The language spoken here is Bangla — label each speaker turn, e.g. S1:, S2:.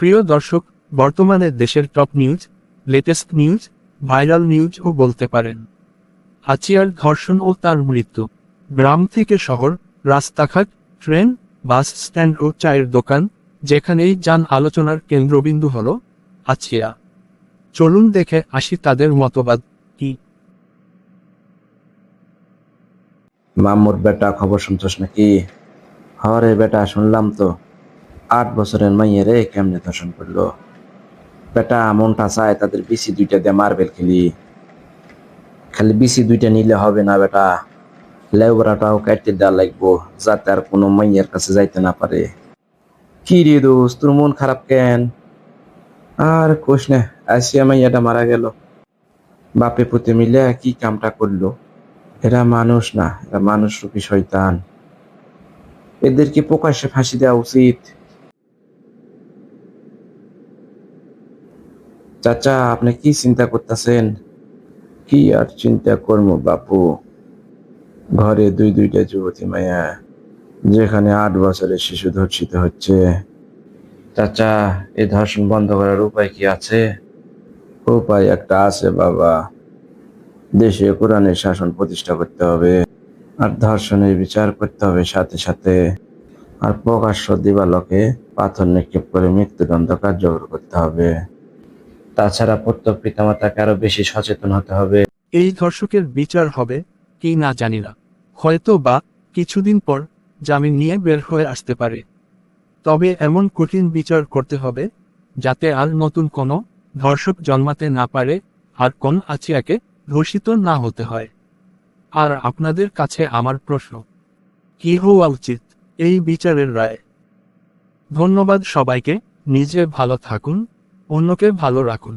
S1: প্রিয় দর্শক, বর্তমানে দেশের top news, latest news, viral নিউজও বলতে পারেন। হাচিয়ার ধর্ষণ ও তার মৃত্যু। গ্রাম থেকে শহর, রাস্তাঘাট, ট্রেন, বাস স্ট্যান্ড ও চায়ের দোকান, যেখানেই যান আলোচনার কেন্দ্রবিন্দু হল হাচিয়া। চলুন দেখে আসি তাদের মতবাদ কি।
S2: মামুর বেটা, খবর শুনছস নাকি? হরে বেটা, শুনলাম তো 8 বছরের মাইয়েরে কেমনে ধর্ষণ করলো। বেটা মনটা চায় তাদের বিসি দুইটা দিয়ে মার্বেল খেলি। খালি বিসি দুইটা নিলে হবে না বেটা, লেবরাটাও কাটতে দেওয়া লাগবো, যাতে আর কোনো মাইয়ের কাছে যাইতে না পারে। কি রে দোস্ত, তোর মন খারাপ কেন? আর কোষ না, আসিয়া মাইয়াটা মারা গেল। বাপে পুতে মিলে কি কামটা করলো। এরা মানুষ না, এরা মানুষ রূপী শয়তান। এদেরকে প্রকাশ্যে ফাঁসি দেওয়া উচিত। চাচা, আপনি কি চিন্তা করতেছেন? কি আর চিন্তা করবো বাপু, ঘরে দুইটা যুবতী মায়া, যেখানে 8 বছরের শিশু ধর্ষিত হচ্ছে। চাচা, এই ধর্ষণ বন্ধ করার উপায় কি আছে? উপায় একটা আছে বাবা, দেশে কোরআনের শাসন প্রতিষ্ঠা করতে হবে, আর ধর্ষণের বিচার করতে হবে সাথে সাথে, আর প্রকাশ্য দিবালোকে পাথর নিক্ষেপ করে মৃত্যুদণ্ড কার্যকর করতে হবে। তাছাড়া প্রত্যেক পিতামাতাকে আরো বেশি সচেতন হতে হবে।
S1: এই ধর্ষকের বিচার হবে কি না জানি না, হয়তো বা কিছুদিন পর জামিন নিয়ে বের হয়ে আসতে পারে। তবে এমন কঠিন বিচার করতে হবে যাতে আর নতুন কোনো ধর্ষক জন্মাতে না পারে, আর কোন আচিয়াকে ধর্ষিত না হতে হয়। আর আপনাদের কাছে আমার প্রশ্ন, কি হওয়া উচিত এই বিচারের রায়? ধন্যবাদ সবাইকে। নিজে ভালো থাকুন, অন্যকে ভালো রাখুন।